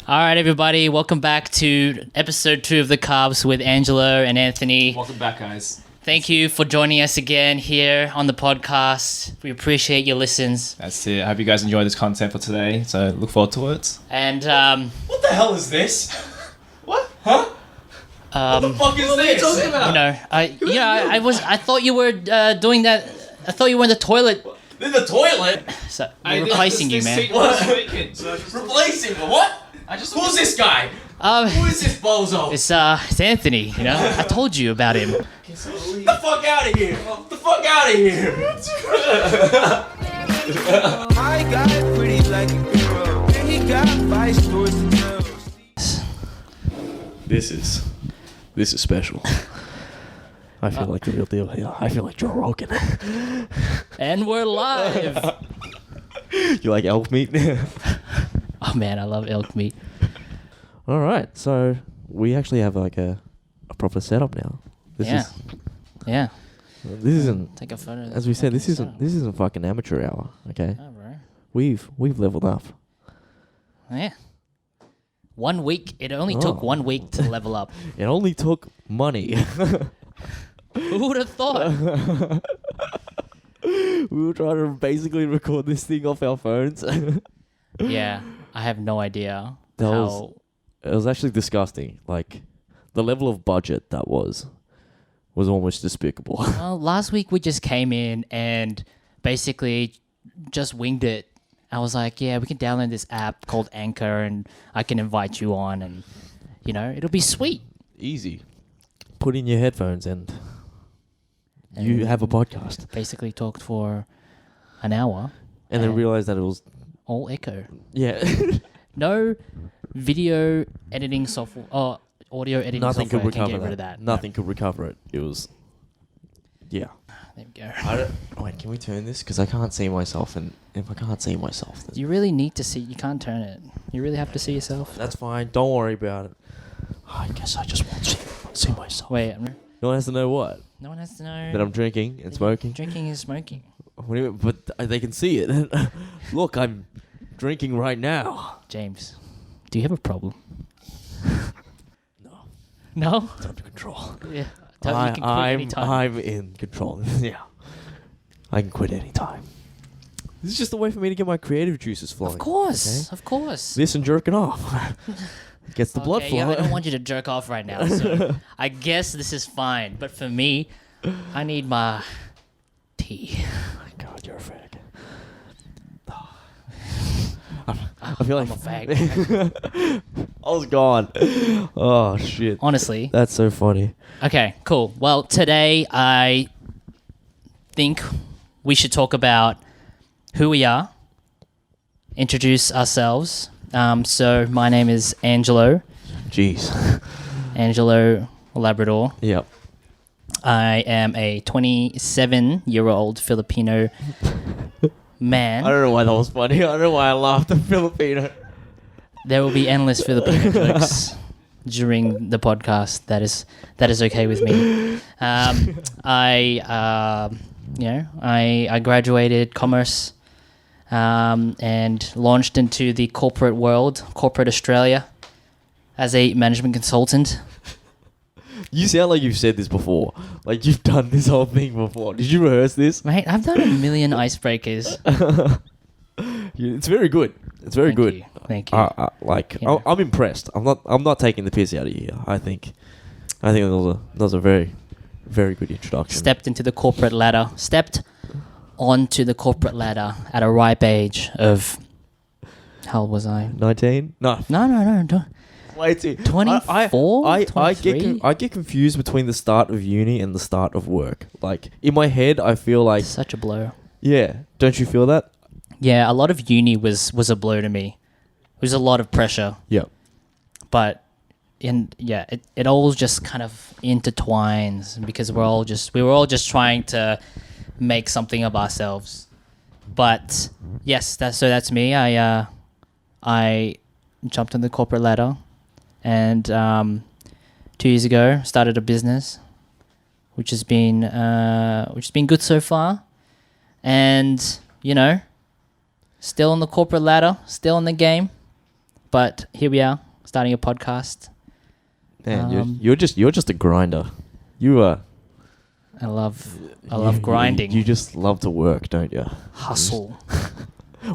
All right, everybody, welcome back to episode 2 of the Carpes with Angelo and Anthony. Welcome back, guys. Thank you for joining us again here on the podcast. We appreciate your listens. That's it. I hope you guys enjoy this content for today. So look forward to it. And what the hell is this? What? Huh? What the fuck is this? What are you talking about? I thought you were doing that. I thought you were in the toilet. In the toilet? So we're replacing you, man. Replacing? What? Who's this guy? Who is this bozo? It's Anthony. You know, I told you about him. Get the fuck out of here! Get the fuck out of here! I got pretty like a girl, and he got 5 stores to tell. This is special. I feel like the real deal here. I feel like Joe Rogan. And we're live. You like elk meat? Oh man, I love elk meat. All right, so we actually have like a proper setup now. This isn't. Take a photo. As we said, this isn't fucking amateur hour. Okay, Oh, bro. we've leveled up. Yeah. 1 week. It only took 1 week to level up. It only took money. Who would have thought? We were trying to basically record this thing off our phones. Yeah, I have no idea It how. was actually disgusting. Like the level of budget that was almost despicable. Well, last week we just came in and basically just winged it. I was like, yeah, we can download this app called Anchor and I can invite you on and, you know, it'll be sweet. Easy. Put in your headphones and you have a podcast. Basically talked for an hour. And then realized that it was... all echo. Yeah. No video editing software or audio editing Nothing software could can recover get that. rid of that. Nothing could recover it. It was... Yeah. There we go. Wait, can we turn this? Because I can't see myself, and if I can't see myself... Then You really need to see. You can't turn it. You really have to see yourself. that's fine. Don't worry about it. I guess I just won't see myself. Wait, No one has to know what? no one has to know. That I'm drinking and smoking? Drinking and smoking. What do you mean? But they can see it. Look, I'm drinking right now. James, do you have a problem? No. No? It's under control. Yeah. You can quit anytime. I'm in control. Yeah. I can quit anytime. This is just a way for me to get my creative juices flowing. Of course. Okay? Of course. This and jerking off. Gets the blood Okay, flowing. yeah, I don't want you to jerk off right now, so I guess this is fine. But for me, I need my tea. Oh my God, you're a fag. I feel like I'm a fag. I was gone. Oh shit. Honestly. That's so funny. Okay, cool. Well, today I think we should talk about who we are, introduce ourselves. So my name is Angelo. Jeez. Angelo Labrador. Yep. I am a 27-year-old Filipino man. I don't know why that was funny. I don't know why I laughed at Filipino. There will be endless Filipino jokes during the podcast. That is okay with me. I graduated commerce and launched into the corporate world, corporate Australia, as a management consultant. You sound like you've said this before. Like you've done this whole thing before. Did you rehearse this? Mate, I've done a million icebreakers. It's very good. It's very good. Thank you. I'm impressed. I'm not taking the piss out of you here. I think that was a very, very good introduction. Stepped onto the corporate ladder at a ripe age of... How old was I? 19? No. No. Way too. 24? I get confused between the start of uni and the start of work. Like in my head, I feel like Such a blow. yeah. Don't you feel that? Yeah, a lot of uni was a blow to me. It was a lot of pressure, Yeah. but it all just kind of intertwines because we were all just trying to make something of ourselves. But yes, that's me. I jumped on the corporate ladder, and 2 years ago started a business, which has been good so far, and you know, still on the corporate ladder, still in the game, But here we are, starting a podcast. Man, you're just a grinder. You are. I love grinding. You just love to work, don't you? Hustle.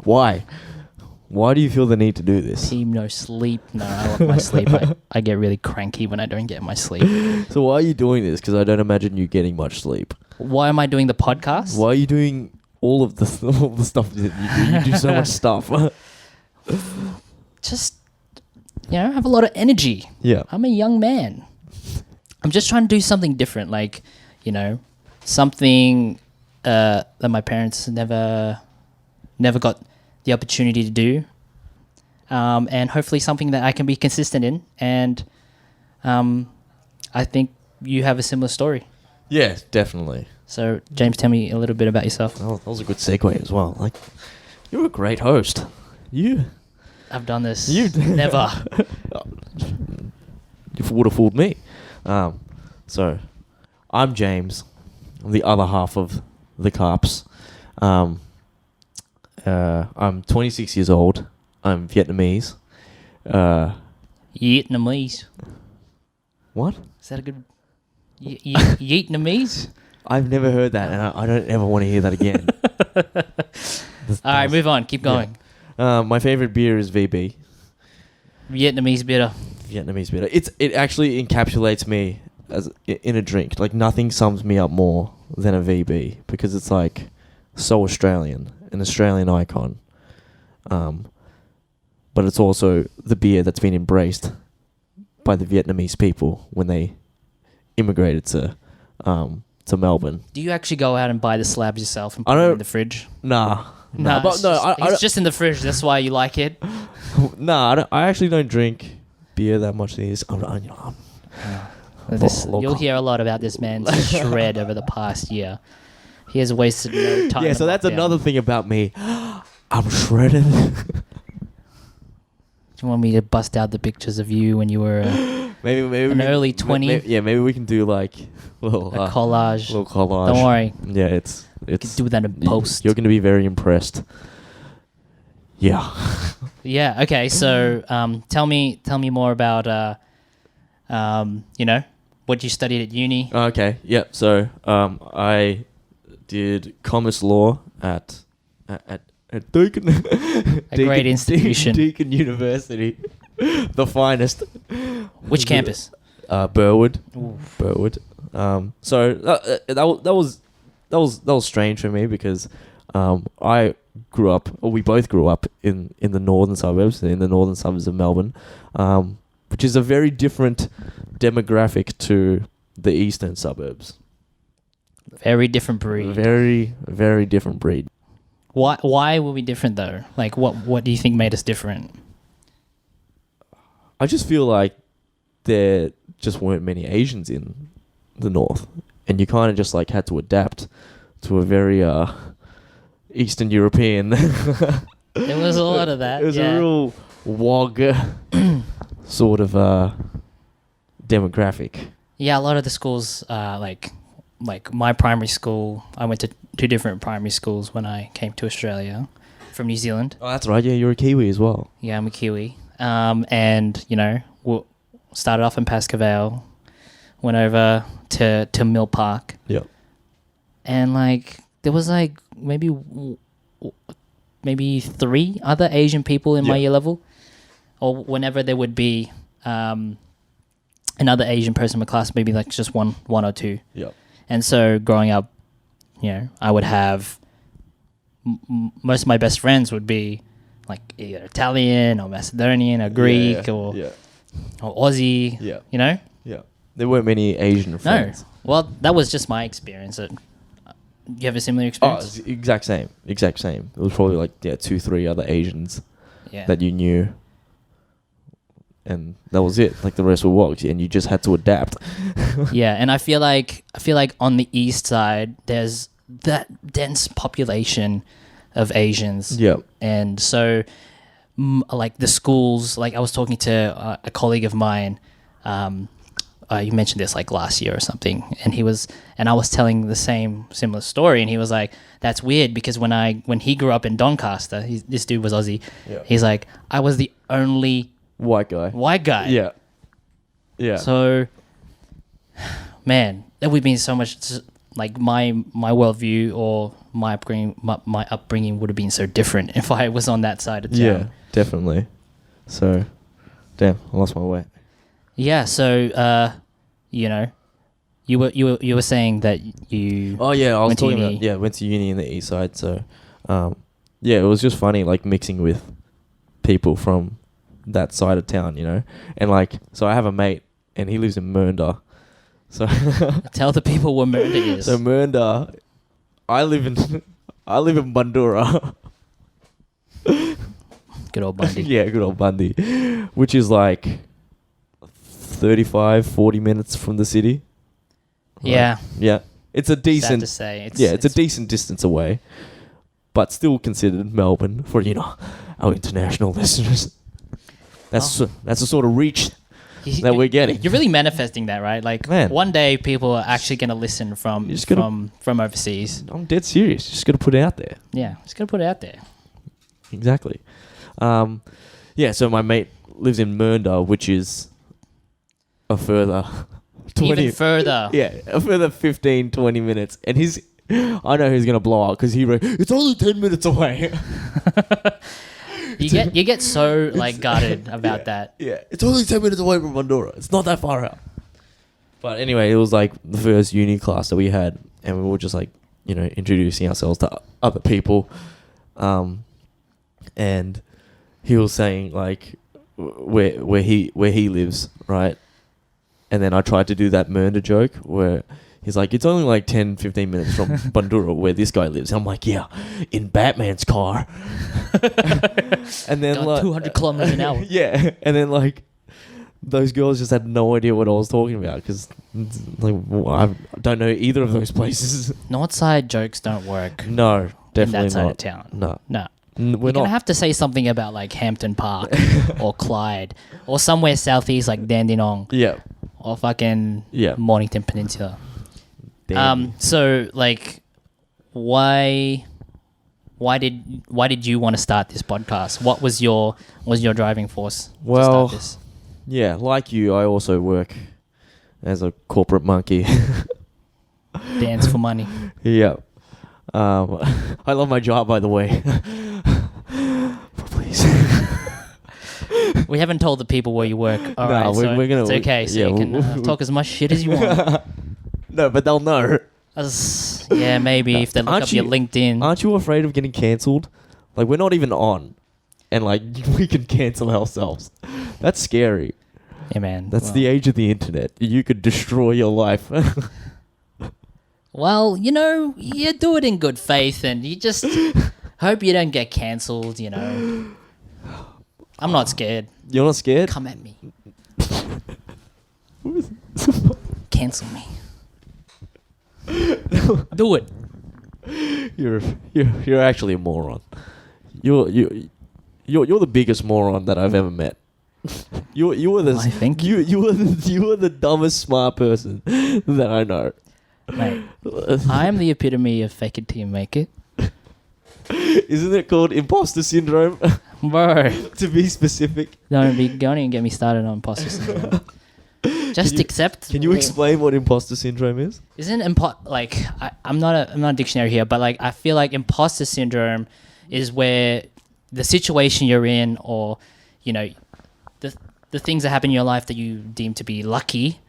Why? Why do you feel the need to do this? Team no sleep. No, I love my sleep. I get really cranky when I don't get my sleep. So why are you doing this? Because I don't imagine you getting much sleep. Why am I doing the podcast? Why are you doing all the stuff that you do? You do so much stuff. Just, I have a lot of energy. Yeah. I'm a young man. I'm just trying to do something different, like, something that my parents never got the opportunity to do, and hopefully something that I can be consistent in. And I think you have a similar story. Yeah, definitely. So, James, tell me a little bit about yourself. Oh, that was a good segue as well. Like, you're a great host. I've done this. Never. You would have fooled me. So, I'm James. I'm the other half of the Carpes. I'm 26 years old. I'm Vietnamese. Vietnamese. What? Is that a good... Vietnamese? I've never heard that, and I don't ever want to hear that again. All right, move on. Keep going. Yeah. My favorite beer is VB. Vietnamese bitter. Vietnamese beer. It actually encapsulates me as in a drink. Like, nothing sums me up more than a VB, because it's like so Australian, an Australian icon. But it's also the beer that's been embraced by the Vietnamese people when they immigrated to Melbourne. Do you actually go out and buy the slabs yourself and put them in the fridge? Nah. It's just in the fridge. That's why you like it. Nah, I actually don't drink beer that much these. You'll hear a lot about this man's shred over the past year. He has wasted no time. Yeah, so that's another thing about me. I'm shredded. Do you want me to bust out the pictures of you when you were maybe an early 20? Maybe we can do like a collage. Little collage. Don't worry. Yeah, it's. You can do that in post. You're going to be very impressed. Yeah. Yeah. Okay. So, tell me more about what you studied at uni. Okay. Yeah. So, I did commerce law at Deakin. A great institution. Deakin University, the finest. Which campus? Burwood. Ooh. Burwood. So that was strange for me, because we both grew up in the northern suburbs of Melbourne, which is a very different demographic to the eastern suburbs. Very different breed. Very, very different breed. Why were we different though? Like, what do you think made us different? I just feel like there just weren't many Asians in the north, and you kind of just like had to adapt to a very Eastern European. There was a lot of that. It was a real wog sort of demographic. Yeah, a lot of the schools, like my primary school, I went to 2 different primary schools when I came to Australia from New Zealand. Oh, that's right. Yeah, you're a Kiwi as well. Yeah, I'm a Kiwi. And, we started off in Pascoe, went over to Mill Park. Yep. And, there was, maybe 3 other Asian people in my year level. Or whenever there would be another Asian person in my class, maybe, just one or 2. Yep. And so growing up, I would have most of my best friends would be either Italian or Macedonian or Greek or Aussie. Yeah. Yeah. There weren't many Asian friends. No. Well, that was just my experience. Do you have a similar experience? Oh, exact same. It was probably 2-3 other Asians that you knew. And that was it. The rest were walked, and you just had to adapt. Yeah, and I feel like on the east side there's that dense population of Asians. Yeah. And so, the schools. I was talking to a colleague of mine. You mentioned this last year or something, and I was telling the similar story, and he was like, "That's weird," because when he grew up in Doncaster, this dude was Aussie. Yeah. He's like, I was the only White guy. White guy. Yeah. Yeah. So, man, that would mean so much. Like my worldview or my upbringing would have been so different if I was on that side of town. Yeah, definitely. So, damn, I lost my way. Yeah. So, you know, you were saying that you. Oh yeah, I was went to talking uni. about went to uni in the east side. So, yeah, it was just funny like mixing with people from that side of town, you know, and like so I have a mate and he lives in Mernda. So Tell the people where Mernda is. so Mernda, I live in Bandura. Good old Bundy. Yeah, good old Bundy, which is like 35, 40 minutes from the city. Yeah. Yeah, it's a Sad decent. to say. It's a decent distance away, but still considered Melbourne for our international listeners. That's the sort of reach that we're getting. You're really manifesting that, right? Like, Man. one day people are actually going to listen from You just gotta- from overseas. I'm dead serious. Just got to put it out there. Yeah, just going to put it out there. Exactly. Yeah. So my mate lives in Mernda, which is a further 20, Even further. Yeah, a further 15, 20 minutes, and I know he's gonna blow up because it's only 10 minutes away. You get so like guarded about that. Yeah, it's only 10 minutes away from Bandura. It's not that far out. But anyway, it was like the first uni class that we had, and we were just like, introducing ourselves to other people. And he was saying like where he lives, right? And then I tried to do that Mernda joke where he's like, it's only like 10, 15 minutes from Bandura where this guy lives. I'm like, yeah, in Batman's car. And then Going like 200 kilometers an hour. Yeah, and then like those girls just had no idea what I was talking about because like I don't know either of those places. Northside jokes don't work No, in definitely that side not. of town. No, No. we're You're not. going to have to say something about like Hampton Park or Clyde or somewhere southeast like Dandenong Yeah, or fucking Yeah. Mornington Peninsula. damn. So like why did you want to start this podcast? What was your driving force Well, to start this? Yeah, like you, I also work as a corporate monkey. Dance for money. Yeah. I love my job, by the way. Please. We haven't told the people where you work. All No, right, we're so gonna- it's okay. So yeah, you can talk as much shit as you want. No, but they'll know. Yeah, maybe if they look Aren't up your you- LinkedIn. Aren't you afraid of getting cancelled? Like, we're not even on. And, like, we can cancel ourselves. That's scary. Yeah, man. That's the age of the internet. You could destroy your life. Well, you do it in good faith, and you just hope you don't get cancelled. I'm not scared. You're not scared? Come at me. Cancel me. Do it. You're actually a moron. You're the biggest moron that I've ever met. You were the Why, thank you were the dumbest smart person that I know. Mate, I am the epitome of fake it till you make it. Isn't it called imposter syndrome? Bro, To be specific. don't even get me started on imposter syndrome. Just accept. Can you explain what imposter syndrome is? Isn't I'm not a dictionary here, but like I feel like imposter syndrome is where the situation you're in, or the things that happen in your life that you deem to be lucky.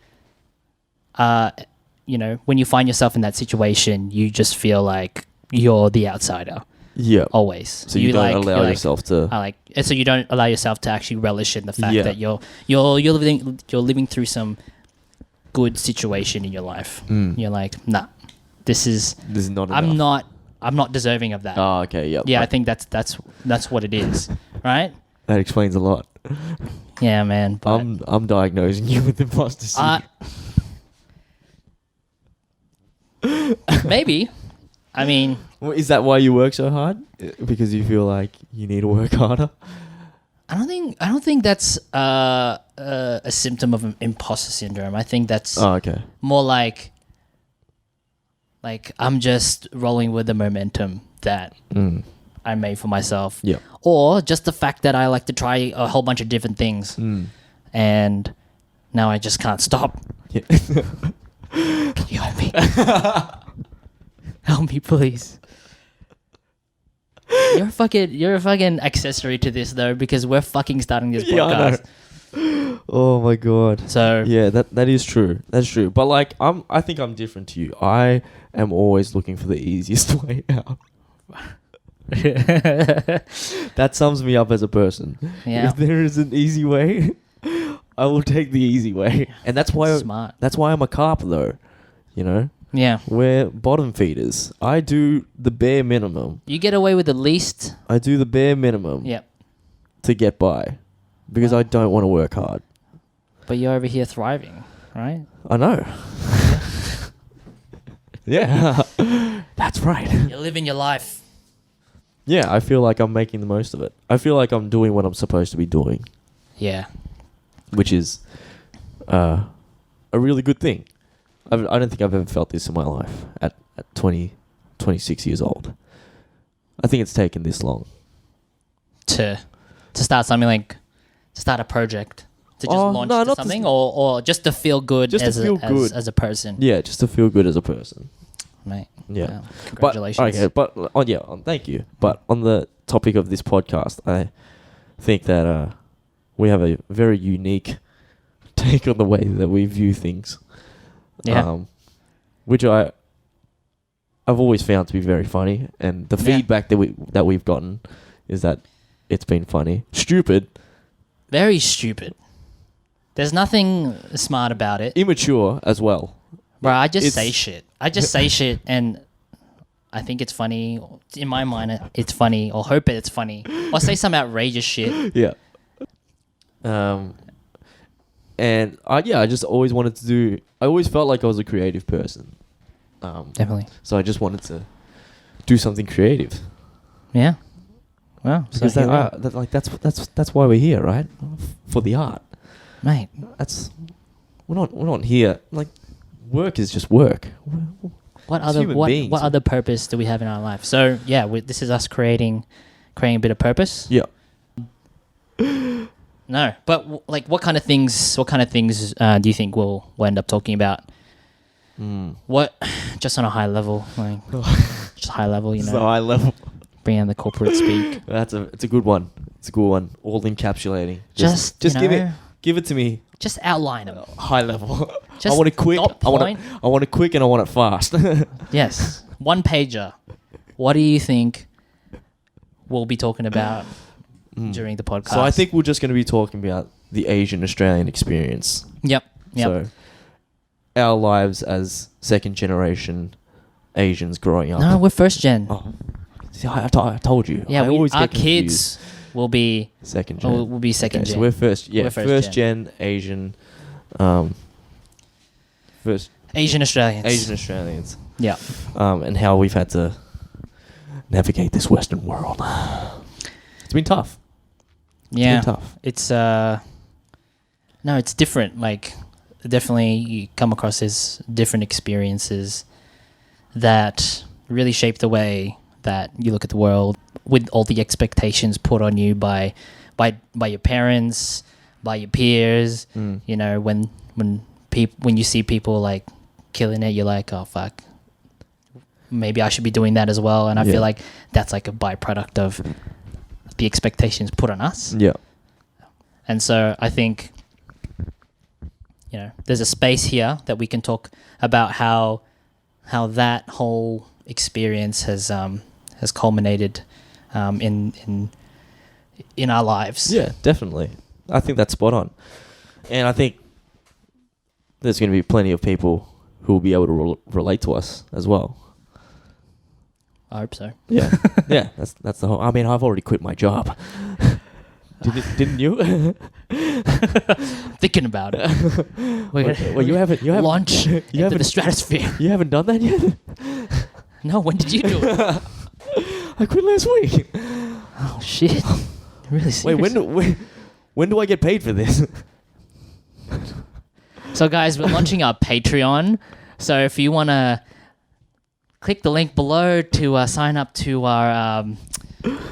When you find yourself in that situation, you just feel like you're the outsider. Yeah. Always. So you don't allow yourself to. So you don't allow yourself to actually relish in the fact Yeah. that you're living through some good situation in your life. You're like, nah, this is not. I'm enough. not deserving of that. Oh, okay. Yep. Yeah, I think that's what it is, right? That explains a lot. Yeah, man. But I'm diagnosing you with imposter syndrome. maybe. I mean, Well, is that why you work so hard? Because you feel like you need to work harder? I don't think that's a symptom of imposter syndrome. I think that's Oh, okay. more like I'm just rolling with the momentum that I made for myself. Yeah. Or just the fact that I like to try a whole bunch of different things. And now I just can't stop. Yeah. Can you help me? Help me, please. You're a fucking accessory to this though, because we're fucking starting this Yeah, I podcast. know. Oh my god. So Yeah, that is true. That's true. But like, I think I'm different to you. I am always looking for the easiest way out. That sums me up as a person. Yeah. If there is an easy way, I will take the easy way. And that's why Smart. That's why I'm a carp though. You know? Yeah. We're bottom feeders. I do the bare minimum. You get away with the least. I do the bare minimum Yep. to get by. Because Wow. I don't want to work hard. But you're over here thriving, right? I know. Yeah. That's right. You're living your life. Yeah, I feel like I'm making the most of it. I feel like I'm doing what I'm supposed to be doing, Yeah. which is a really good thing. I don't think I've ever felt this in my life at 26 years old. I think it's taken this long. To start something like, to start a project. To just launch no, to not to something s- or just to feel good Just to as feel good. as a person. Yeah, just to feel good as a person. Mate. Yeah. Wow. Congratulations. Thank you. But on the topic of this podcast, I think that we have a very unique take on the way that we view things. Yeah. Which I've always found to be very funny, and the Yeah. feedback that we've gotten is that it's been funny. Stupid, Very stupid. There's nothing smart about it. immature as well. Bro, I just It's- say shit. I just say shit and I think it's funny. In my mind, it's funny or hope it's funny. Or say some outrageous shit. Yeah. And I just always wanted to do. I always felt like I was a creative person. Definitely. So I just wanted to do something creative. Yeah. Well, so Because here we are. that's why we're here, right? For the art. Mate, We're not here like work is just work. what As other human what beings. other purpose do we have in our life? So yeah, this is us creating a bit of purpose. Yeah. No, but like what kind of things do you think we'll end up talking about? What just on a high level, like just high level, you know, So high level. bring in the corporate speak. It's a good one. It's a good one. All encapsulating. Just give you it know, give it to me just outline them. high level. Just I want it quick. dot I point. want it quick and I want it fast. Yes, one pager. What do you think we'll be talking about during the podcast? So I think we're just going to be talking about the Asian Australian experience. Yep. So our lives as second generation Asians growing up. No, we're first gen. Oh, see, I told you. Yeah, I always our get confused. kids will be Second gen. will be second Okay, gen. so we're first. Yeah, We're first gen Asian. First Asian Australians. Asian Australians. Yeah. And how we've had to navigate this Western world. It's been tough. Yeah. It's been tough. It's no, it's different. Like definitely you come across as different experiences that really shape the way that you look at the world, with all the expectations put on you by your parents, by your peers. You know, when you see people like killing it, you're like, oh fuck, maybe I should be doing that as well. And I feel like that's like a byproduct of the expectations put on us. Yeah. And so I think, you know, there's a space here that we can talk about how that whole experience has culminated in our lives. Yeah, definitely. I think that's spot on. And I think there's going to be plenty of people who will be able to relate to us as well. I hope so. Yeah. Yeah, that's the whole... I mean, I've already quit my job. Didn't you? Thinking about it. Well, you haven't launch into haven't- the stratosphere. You haven't done that yet? No, when did you do it? I quit last week. Oh shit! Really serious? Wait, when do I get paid for this? So guys, we're launching our Patreon. So if you want to click the link below to sign up to our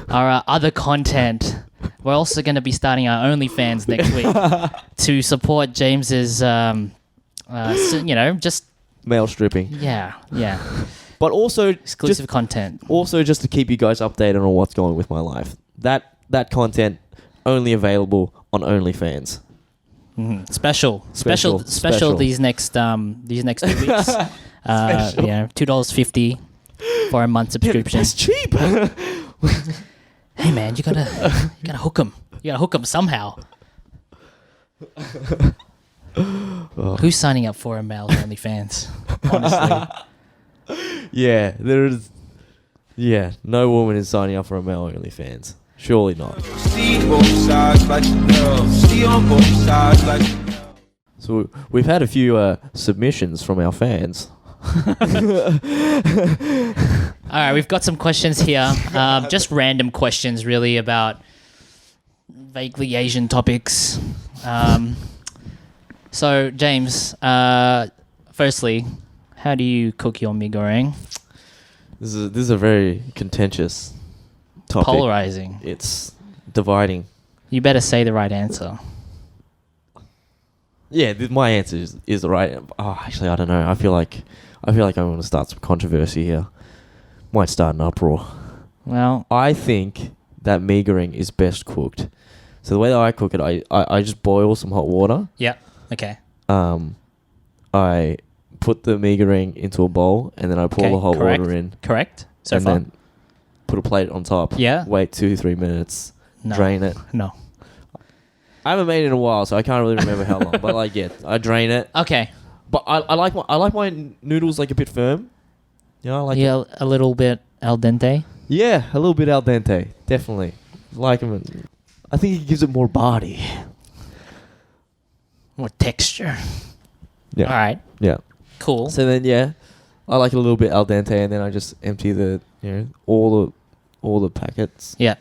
our other content. We're also going to be starting our OnlyFans next week to support James's, just Male stripping. yeah. But also Exclusive content. Also, just to keep you guys updated on what's going with my life. That content only available on OnlyFans. Special these next 2 weeks. $2.50 for a month subscription. That's cheap. Hey man, you gotta hook them. You gotta hook them somehow. Who's signing up for a male OnlyFans? Honestly, Yeah, there is. Yeah, no woman is signing up for a male OnlyFans. Surely not. See both sides like you know. See on both sides like you know. So we've had a few submissions from our fans. all right, we've got some questions here. Just random questions, really, about vaguely Asian topics. So James, firstly, how do you cook your mee goreng? This is a very contentious topic. Polarizing. It's dividing. You better say the right answer. Yeah, my answer is the right. Oh, actually, I don't know. I feel like I want to start some controversy here. Might start an uproar. Well, I think that mee goreng is best cooked. So the way that I cook it, I just boil some hot water. yeah. Okay. I put the mee goreng into a bowl, and then I pour the hot correct. water in. Correct. So and far. then put a plate on top. Yeah. Wait 2-3 minutes. No. Drain it. No. I haven't made it in a while, so I can't really remember how long. But I drain it. Okay. But I like my noodles like a bit firm. You know, I like it. A little bit al dente. Yeah, a little bit al dente, definitely. Like them. I think it gives it more body. More texture. Yeah. All right. Yeah. Cool. So then, I like it a little bit al dente, and then I just empty all the packets. Yeah.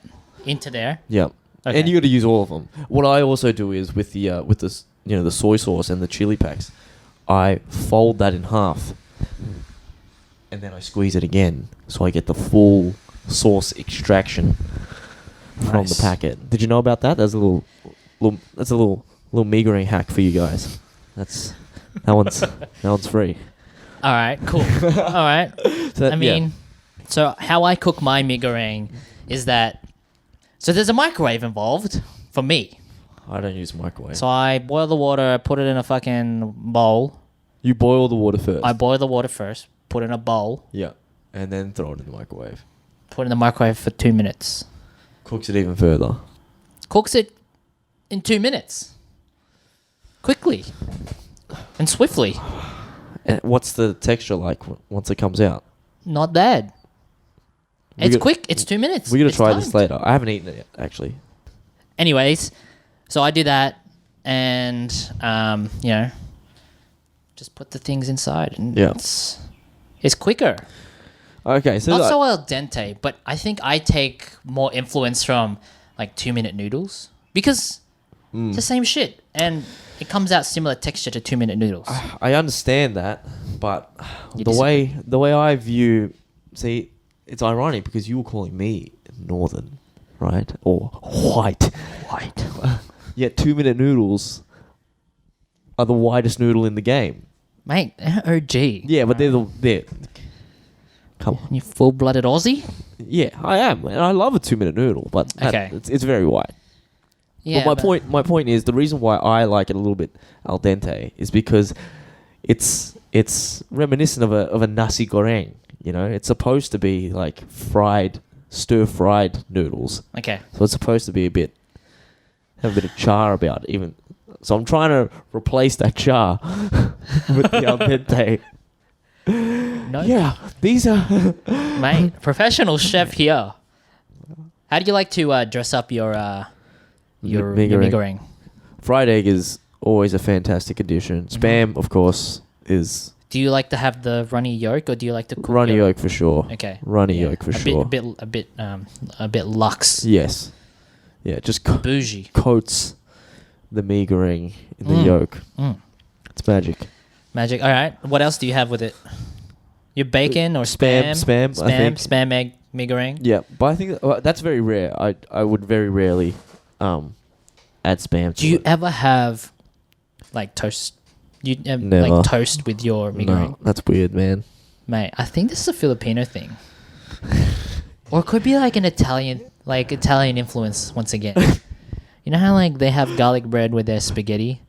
Into there. Yeah. Okay. And you got to use all of them. What I also do is with the soy sauce and the chili packs, I fold that in half, and then I squeeze it again, so I get the full sauce extraction from the Nice. packet. Did you know about that? That's a little mee goreng hack for you guys. That one's free. All right. Cool. All right. So, I mean, so how I cook my mee goreng is that so there's a microwave involved for me. I don't use microwave. So I boil the water, put it in a fucking bowl. You boil the water first. I boil the water first, put it in a bowl, Yeah, and then throw it in the microwave. put it in the microwave for 2 minutes. Cooks it even further. Cooks it in 2 minutes. Quickly. And swiftly. And what's the texture like once it comes out? Not bad. We It's got- quick. It's 2 minutes. We're gonna It's try this timed. later. I haven't eaten it yet, actually. Anyways, so I do that and, just put the things inside. And Yeah. it's quicker. Okay, so Not so al dente, but I think I take more influence from like 2-minute noodles because it's the same shit and it comes out similar texture to 2-minute noodles. I understand that, but You the way I view, it's ironic because you were calling me northern, right, or white. Yet 2-minute noodles are the whitest noodle in the game. Mate, OG. Yeah, but they're. Come on. You full-blooded Aussie? Yeah, I am, and I love a 2-minute noodle, but Okay. it's very white. Yeah. But my point is the reason why I like it a little bit al dente is because it's reminiscent of a nasi goreng. You know, it's supposed to be like stir fried noodles. Okay. So it's supposed to be have a bit of char about it. Even so, I'm trying to replace that char with the al dente. No, Yeah, these are. mate, professional chef here. How do you like to dress up your mee mee goreng. goreng? Fried egg is always a fantastic addition. Spam, of course, is Do you like to have the runny yolk or do you like to cook runny your- yolk for sure. Okay. Runny yolk for sure. A bit luxe. Yes. Yeah, just Bougie. coats the mee goreng in the yolk. Mm. It's magic. Magic. All right. What else do you have with it? Your bacon or Spam, spam? spam, I think. Spam egg. Migering. Yeah, but I think that's very rare. I would very rarely add spam. Do you ever have like toast? You have, Never. like toast with your migering? No, that's weird, man. Mate, I think this is a Filipino thing. Or it could be like an Italian influence once again. You know how like they have garlic bread with their spaghetti?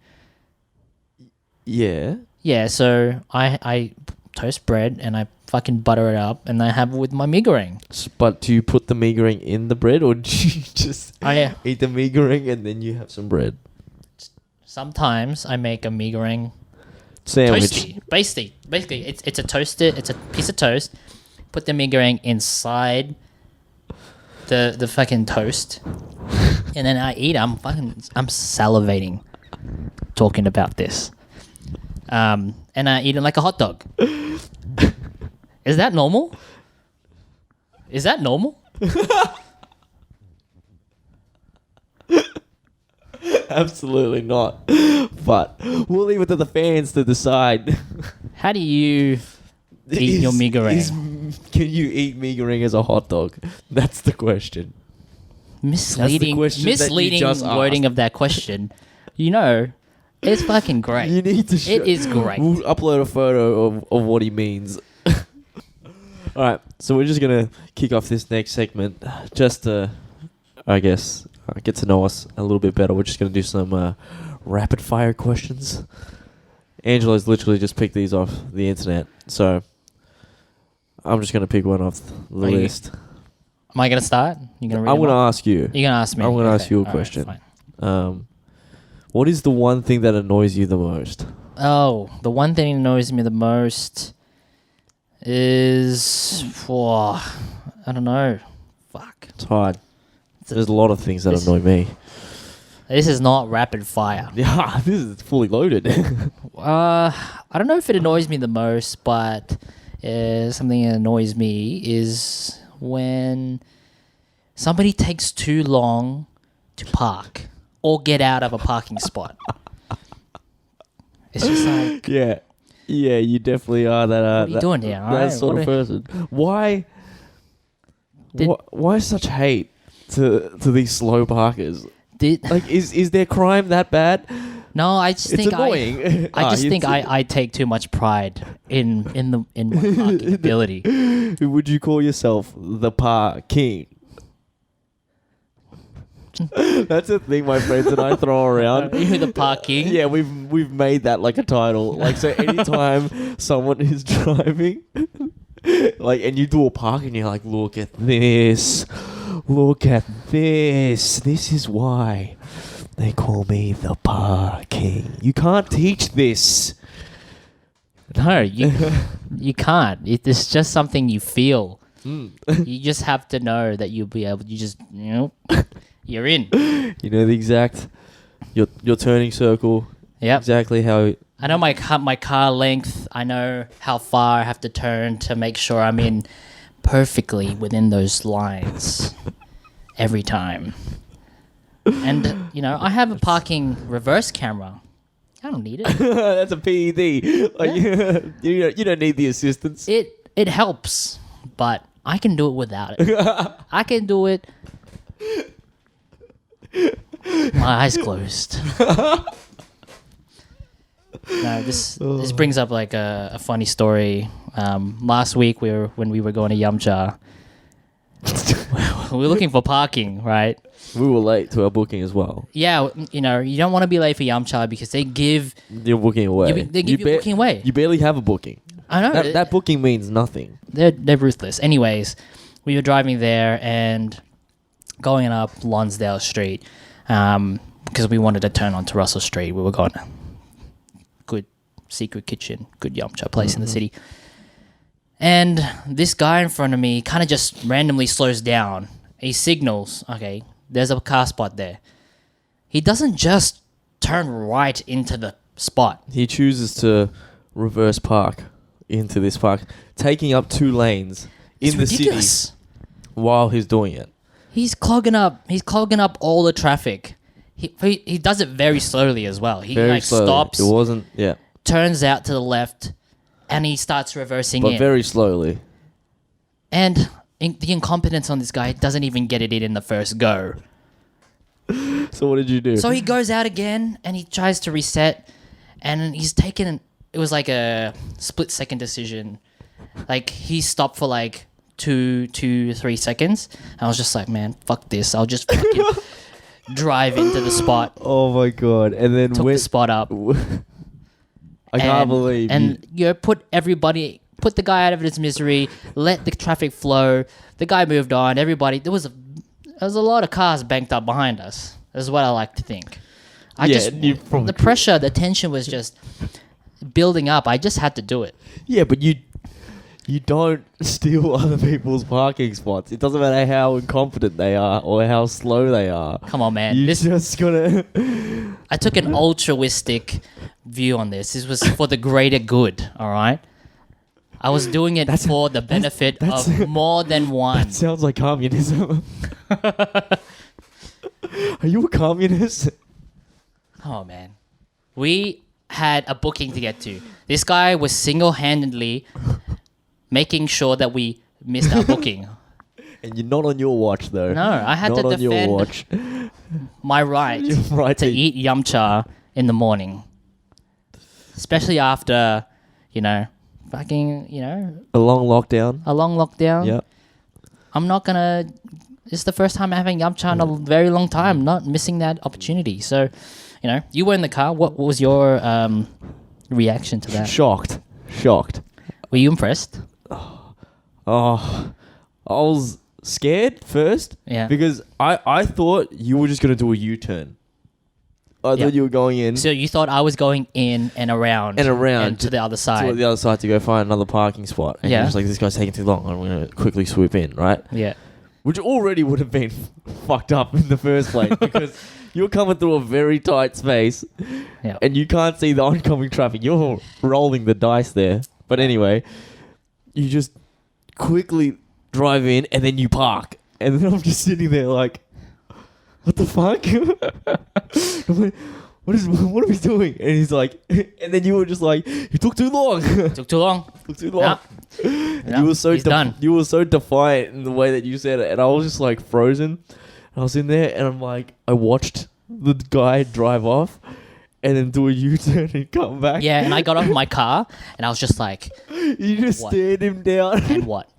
Yeah. Yeah, so I toast bread and I fucking butter it up and I have it with my mee goreng. But do you put the mee goreng in the bread, or do you just Yeah. eat the mee goreng and then you have some bread? Sometimes I make a mee goreng Sandwich. toasty. Basically, it's a toasted. It's a piece of toast. Put the mee goreng inside the fucking toast, and then I eat. I'm salivating talking about this. And I eat it like a hot dog. Is that normal? Is that normal? Absolutely not. But we'll leave it to the fans to decide. How do you eat your mee goreng? Can you eat mee goreng as a hot dog? That's the question. Misleading question that you just wording asked. of that question. You know, it's fucking great. You need to It is great. We'll upload a photo of what he means. Alright, so we're just going to kick off this next segment just to, I guess, get to know us a little bit better. We're just going to do some rapid fire questions. Angelo's literally just picked these off the internet, so I'm just going to pick one off the list. Am I going to start? You gonna read I'm them going to off? ask you. You're going to ask me? I'm going to ask you a All right, question. fine. What is the one thing that annoys you the most? Oh, the one thing that annoys me the most is... I don't know. Fuck. It's hard. There's a lot of things that annoy me. This is not rapid fire. Yeah, this is fully loaded. I don't know if it annoys me the most, but something that annoys me is when somebody takes too long to park or get out of a parking spot. It's just like, Yeah, you definitely are that. what are you doing here? That Alright, sort of what are- person. Why? Did- Why such hate to these slow parkers? Did, Like, is their crime that bad? no, I just It's think annoying. I just think it's- I take too much pride in my parking ability. Would you call yourself the parking? That's a thing my friends and I throw around. You the parking? Yeah, we've made that like a title. Like, so anytime someone is driving, like, and you do a park and you're like, look at this. This is why they call me the parking. You can't teach this. No, you can't. It's just something you feel. You just have to know that you'll be able. You just you're in. You know the exact your turning circle. Yep. Exactly how. I know my car length. I know how far I have to turn to make sure I'm in perfectly within those lines every time. And I have a parking reverse camera. I don't need it. That's a PED. Like, you don't need the assistance. It helps, but I can do it without it. I can do it. My eyes closed. No, this brings up like a funny story. Last week when we were going to Yamcha, we were looking for parking, right? We were late to our booking as well. Yeah, you don't want to be late for Yamcha because they give You're booking away. they give you booking away. You barely have a booking. I know That booking means nothing. they're ruthless. Anyways, we were driving there and going up Lonsdale Street because we wanted to turn onto Russell Street. We were going good secret kitchen, good Yamcha place in the city. And this guy in front of me kind of just randomly slows down. He signals, okay, there's a car spot there. He doesn't just turn right into the spot. He chooses to reverse park into this park, taking up 2 lanes It's in the ridiculous. city while he's doing it. He's clogging up all the traffic. He does it very slowly as well. He Very slowly. stops, It wasn't, yeah, turns out to the left, and he starts reversing but in. very slowly. And the incompetence on this guy doesn't even get it in the first go. So what did you do? So he goes out again and he tries to reset, and he's taken. It was like a split-second decision. Like he stopped for like 3 seconds. I was just like, man, fuck this. I'll just fucking drive into the spot. Oh my god! And then Took the spot up. I can't believe. And put the guy out of his misery. Let the traffic flow. The guy moved on. Everybody. There was a lot of cars banked up behind us. Is what I like to think. The pressure, the tension was just building up. I just had to do it. Yeah, but you don't steal other people's parking spots. It doesn't matter how incompetent they are or how slow they are. Come on, man. You just gotta... I took an altruistic view on this. This was for the greater good, all right? I was doing it for the benefit of more than one. That sounds like communism. Are you a communist? Come on, man. We had a booking to get to. This guy was single-handedly making sure that we missed our booking. And you're not on your watch, though. No, I had to defend my right to eat yum cha in the morning. Especially after, fucking, a long lockdown. a long lockdown. Yeah. I'm not going to... It's the first time I'm having yum cha in a very long time. Not missing that opportunity. So, you were in the car. What was your reaction to that? Shocked. Were you impressed? Oh, I was scared first. Yeah. Because I thought you were just going to do a U-turn. I thought you were going in. So you thought I was going in and around. And to the other side. To the other side to go find another parking spot. And you're just like, this guy's taking too long. I'm going to quickly swoop in, right? Yeah. Which already would have been fucked up in the first place because you're coming through a very tight space and you can't see the oncoming traffic. You're rolling the dice there. But anyway, you just quickly drive in and then you park. And then I'm just sitting there like, what the fuck? I'm like, what are we doing? And he's like, and then you were just like, you took too long. Took too long. Yeah. You were so done. You were so defiant in the way that you said it, and I was just like frozen. I was in there, and I'm like, I watched the guy drive off, and then do a U-turn and come back. Yeah, and I got off my car, and I was just like, you just stared him down. And what?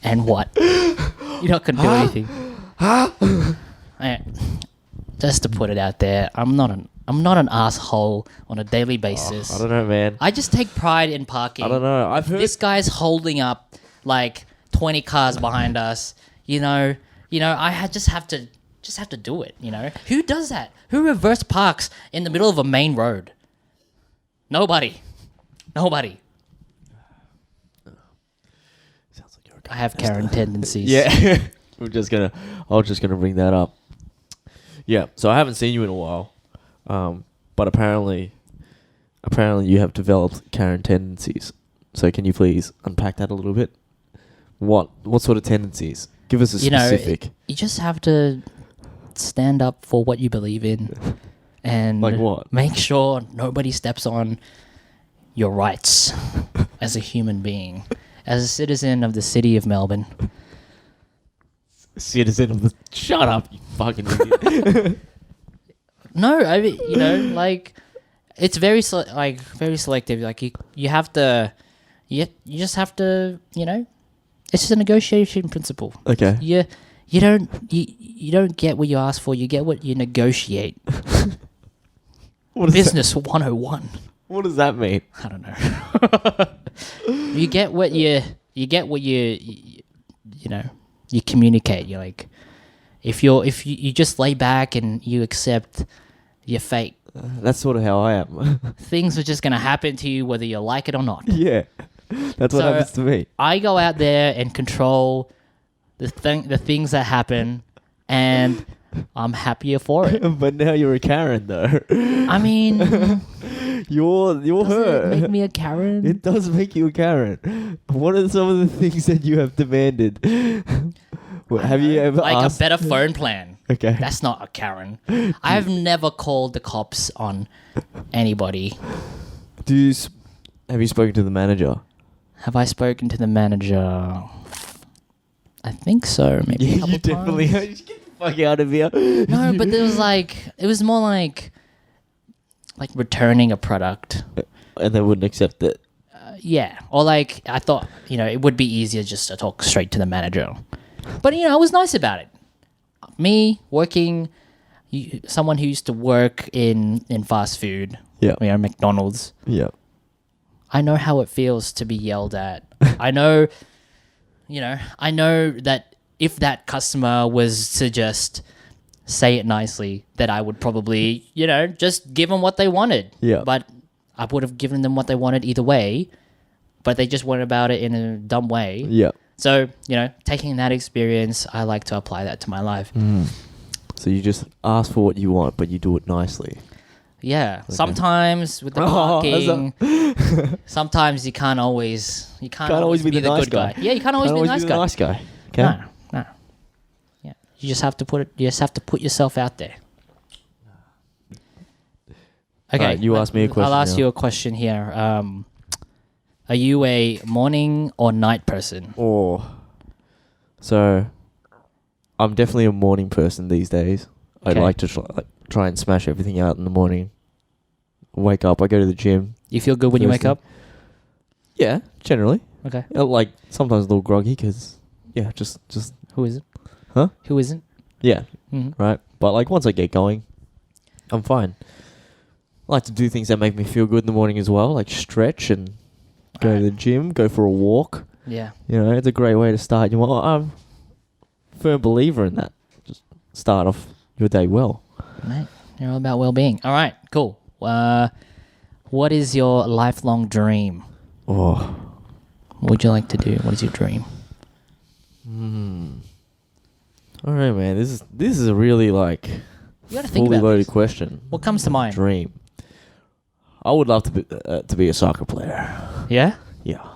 And what? You're not gonna do anything. Just to put it out there, I'm not an asshole on a daily basis. I don't know, man. I just take pride in parking. I don't know. I've heard this guy's holding up like 20 cars behind us. I just have to do it. Who does that? Who reverse parks in the middle of a main road? Nobody. Sounds like you're a I have Karen tendencies. Yeah. I was just gonna bring that up. Yeah, so I haven't seen you in a while, but apparently you have developed Karen tendencies. So can you please unpack that a little bit? What sort of tendencies? Give us a specific. You just have to stand up for what you believe in, and like what? Make sure nobody steps on your rights as a human being, as a citizen of the city of Melbourne. Citizen of the... Shut up, you fucking idiot. No, I mean, it's very selective. Like you have to, you just have to, it's just a negotiation principle. Okay. You don't get what you ask for. You get what you negotiate. Business 101. What does that mean? I don't know. You get what you communicate. You're like, if you just lay back and you accept your fate, that's sort of how I am. things are just gonna happen to you whether you like it or not. Yeah, that's what happens to me. I go out there and control the things that happen, and I'm happier for it. But now you're a Karen, though. I mean, you're her. It make me a Karen? It does make you a Karen. What are some of the things that you have demanded? Have you ever asked? A better phone plan? Okay. That's not a Karen. I've never called the cops on anybody. Have you spoken to the manager? Have I spoken to the manager? I think so. Maybe a couple you definitely. times. Get the fuck out of here. No, but it was more like returning a product. And they wouldn't accept it. Yeah, or like I thought, it would be easier just to talk straight to the manager. But I was nice about it. Me working, someone who used to work in fast food, Yeah. McDonald's. Yeah. I know how it feels to be yelled at. I know that if that customer was to just say it nicely, that I would probably, just give them what they wanted. Yeah. But I would have given them what they wanted either way, but they just went about it in a dumb way. Yeah. So, taking that experience, I like to apply that to my life. So you just ask for what you want, but you do it nicely. Yeah. Okay. Sometimes with the parking, sometimes you can't always be the nice good guy. Yeah, you can't always be the nice guy. Okay. No. Yeah. You just have to put yourself out there. Okay. Right, you ask me a question. I'll ask you a question here. Are you a morning or night person? So I'm definitely a morning person these days. Okay. I'd like to try and smash everything out in the morning. Wake up, I go to the gym. You feel good when you wake up? Yeah, generally. Okay. Like sometimes a little groggy because, just. Who isn't? Huh? Who isn't? Yeah, Mm-hmm. right. But like once I get going, I'm fine. I like to do things that make me feel good in the morning as well, like stretch and go to the gym, go for a walk. Yeah. It's a great way to start. I'm a firm believer in that. Just start off your day well. Mate, you're all about well-being. All right, cool. What is your lifelong dream? What would you like to do? What is your dream? All right, man. This is a really fully loaded question. What comes to mind? Dream. I would love to be a soccer player. Yeah? Yeah.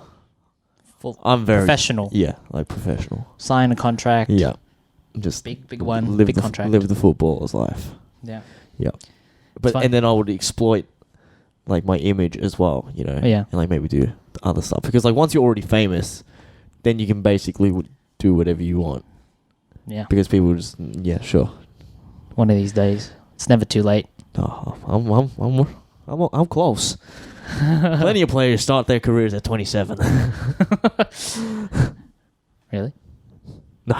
I'm very professional. Yeah, like professional. Sign a contract. Yeah. Just big one. Live big contract. Live the footballer's life. Yeah. Yeah. And then I would exploit my image as well, Yeah. and maybe do other stuff because once you're already famous, then you can basically do whatever you want. Yeah. Because people just sure. One of these days, it's never too late. Oh, I'm close. Plenty of players start their careers at 27. Really? No.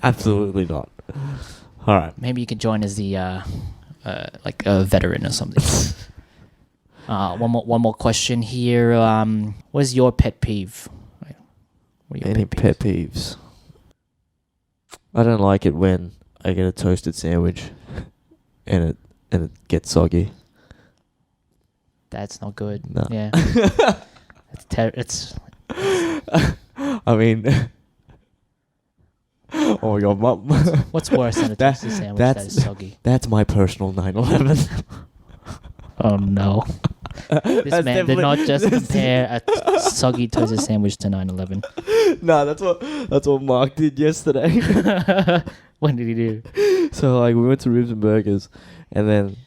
Absolutely not. All right. Maybe you could join as the a veteran or something. One more question here. What is your pet peeve? Any pet peeves? I don't like it when I get a toasted sandwich and it gets soggy. That's not good. No. Yeah. It's I mean, oh my god, Mum. What's worse than a toasted sandwich that is soggy? That's my personal 9/11. Oh no. This man did not just compare a soggy toasted sandwich to 9/11. No, that's what Mark did yesterday. What did he do? So we went to Ribs and Burgers, and then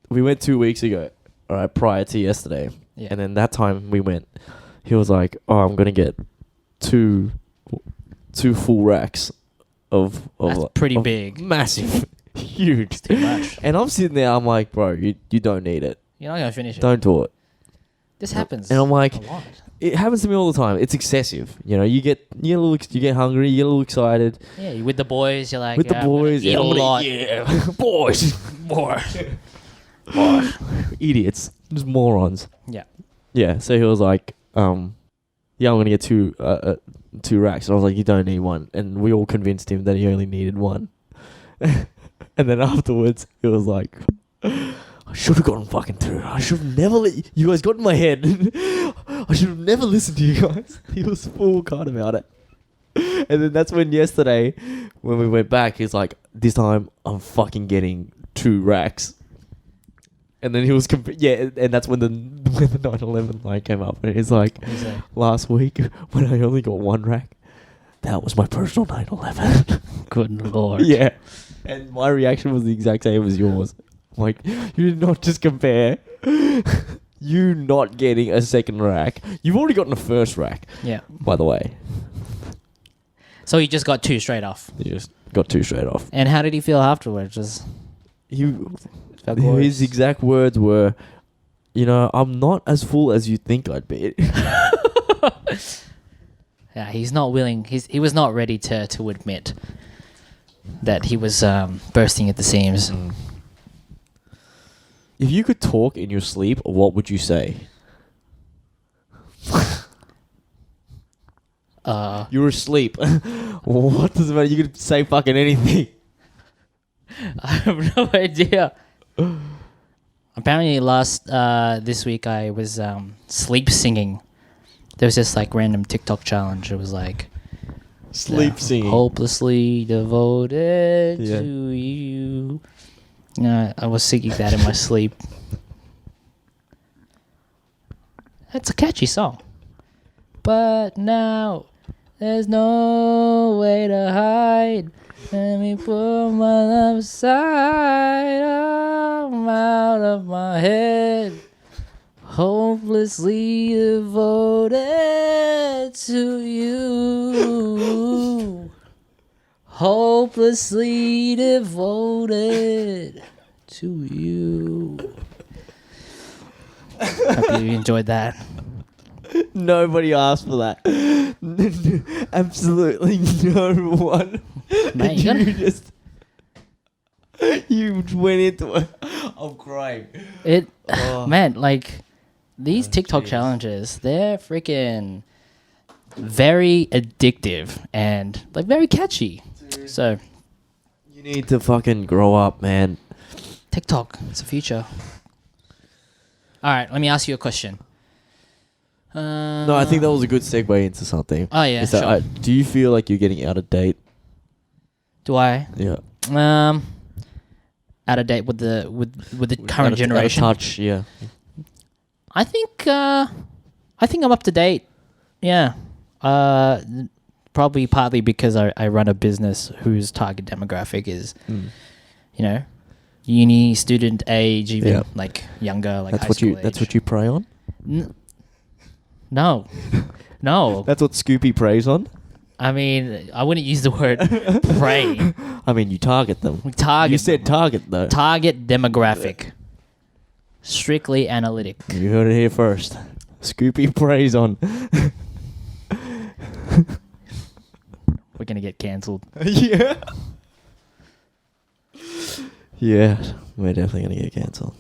we went 2 weeks ago, all right, prior to yesterday. Yeah. And then that time we went, he was like, "Oh, I'm gonna get two full racks of That's pretty of big, massive, huge, it's too much." And I'm sitting there, I'm like, "Bro, you don't need it. You're not gonna finish it. Don't do it." This happens. And I'm like, a lot. it happens to me all the time. It's excessive. You get hungry, you get a little excited. Yeah, you're with the boys. You're like, With the boys, eat a lot. Yeah, boys, More. idiots, just morons. Yeah. Yeah. So he was like, "Yeah, I'm gonna get two racks." And I was like, "You don't need one." And we all convinced him that he only needed one. And then afterwards, he was like, "I should have gotten fucking two. I should have never you guys got in my head. I should have never listened to you guys." He was full card about it. And then that's when yesterday, when we went back, he's like, "This time I'm fucking getting 2 racks." And then he was and that's when the 9/11 line came up, and he's like, "Last week when I only got 1 rack, that was my personal 9/11." Good lord. Yeah. And my reaction was the exact same as yours. Like, you did not just compare You not getting a second rack. You've already gotten a first rack, Yeah. by the way. So he just got 2 straight off. You just got 2 straight off. And how did he feel afterwards? Just felt glorious. His exact words were, I'm not as full as you think I'd be. Yeah, he's not willing. He was not ready to admit that he was bursting at the seams. If you could talk in your sleep, what would you say? You're asleep. What does it matter? You could say fucking anything. I have no idea. Apparently, this week I was sleep singing. There was this like random TikTok challenge. It was like Sleep singing. hopelessly devoted Yeah. to you. I was singing that in my sleep. It's a catchy song. But now there's no way to hide. Let me put my love aside. I'm out of my head. Hopelessly devoted to you. Hopelessly devoted to you. Hope you enjoyed that. Nobody asked for that. Absolutely no one. Man, you gotta- You went into it. I'm crying. Man, like these TikTok jeez. challenges, they're freaking very addictive and like very catchy. So You need to fucking grow up, man. TikTok, it's the future. All right, let me ask you a question. No, I think that was a good segue into something. Oh yeah, Is that, sure. do you feel like you're getting out of date? Do I? Yeah. Out of date with the current Out of generation. touch, yeah. I think I'm up to date. Yeah. Probably partly because I run a business whose target demographic is, uni student age, even Yeah. like younger, like That's high what school you. age. That's what you prey on. No, no. That's what Scoopy preys on. I mean, I wouldn't use the word prey. I mean, you target them. We target. You said them. target though. Target demographic. Strictly analytic. You heard it here first. Scoopy preys on. We're gonna get cancelled. Yeah. Yeah, we're definitely gonna get cancelled.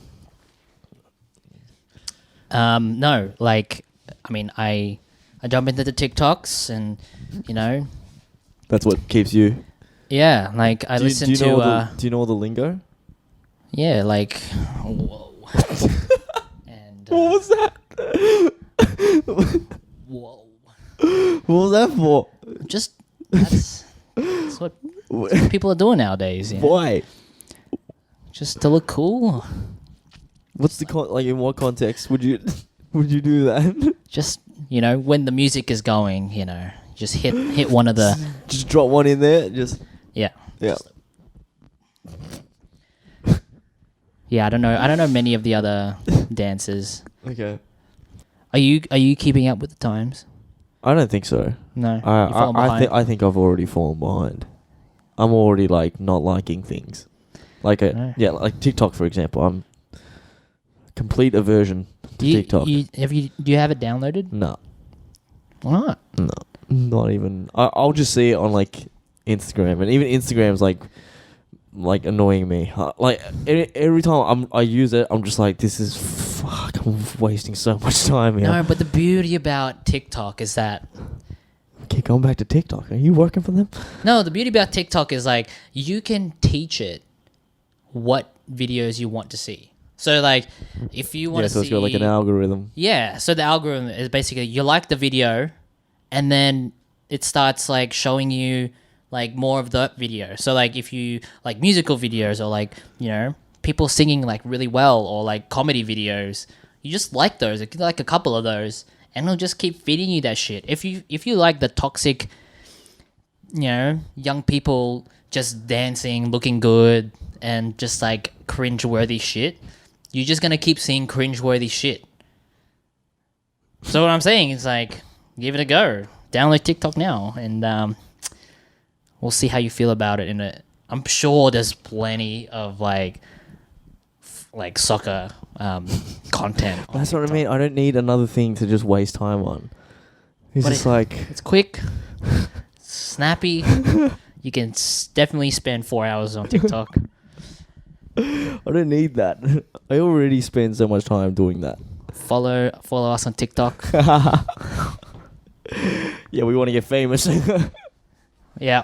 No, like, I mean, I jump into the TikToks and, That's what keeps you. yeah, like I listen do you know to, all the, do you know all the lingo? yeah, like, whoa, and What was that? whoa, What was that for? just that's what people are doing nowadays. You know? Why? Just to look cool. What's the like? In what context would you do that? Just when the music is going, just hit one of the Just drop one in there. Just yeah. yeah. Yeah, I don't know many of the other dances. Okay. Are you keeping up with the times? I don't think so. No. You've fallen behind? I think I've already fallen behind. I'm already like not liking things. Like No. like TikTok for example. I'm complete aversion to TikTok. Do you have it downloaded? No, Why not? no, not even. I'll just see it on like Instagram, and even Instagram's like annoying me. Like every time I use it, I'm just like, this is fuck. I'm wasting so much time here. No, but the beauty about TikTok is that Keep going back to TikTok. Are you working for them? no, the beauty about TikTok is like you can teach it what videos you want to see. So like if you want to so see, it's got like an algorithm. yeah. So the algorithm is basically you like the video, and then it starts like showing you like more of that video. So like if you like musical videos or like people singing like really well or like comedy videos, you just like those. Like a couple of those, and it'll just keep feeding you that shit. If you like the toxic, young people just dancing, looking good, and just like cringe-worthy shit, you're just gonna keep seeing cringe-worthy shit. So what I'm saying is like, give it a go. Download TikTok now, and we'll see how you feel about it. I'm sure there's plenty of like soccer content. on That's what I TikTok. mean. I don't need another thing to just waste time on. It's But just like It's quick, snappy. You can definitely spend 4 hours on TikTok. I don't need that. I already spend so much time doing that. Follow us on TikTok. Yeah, we want to get famous. Yeah.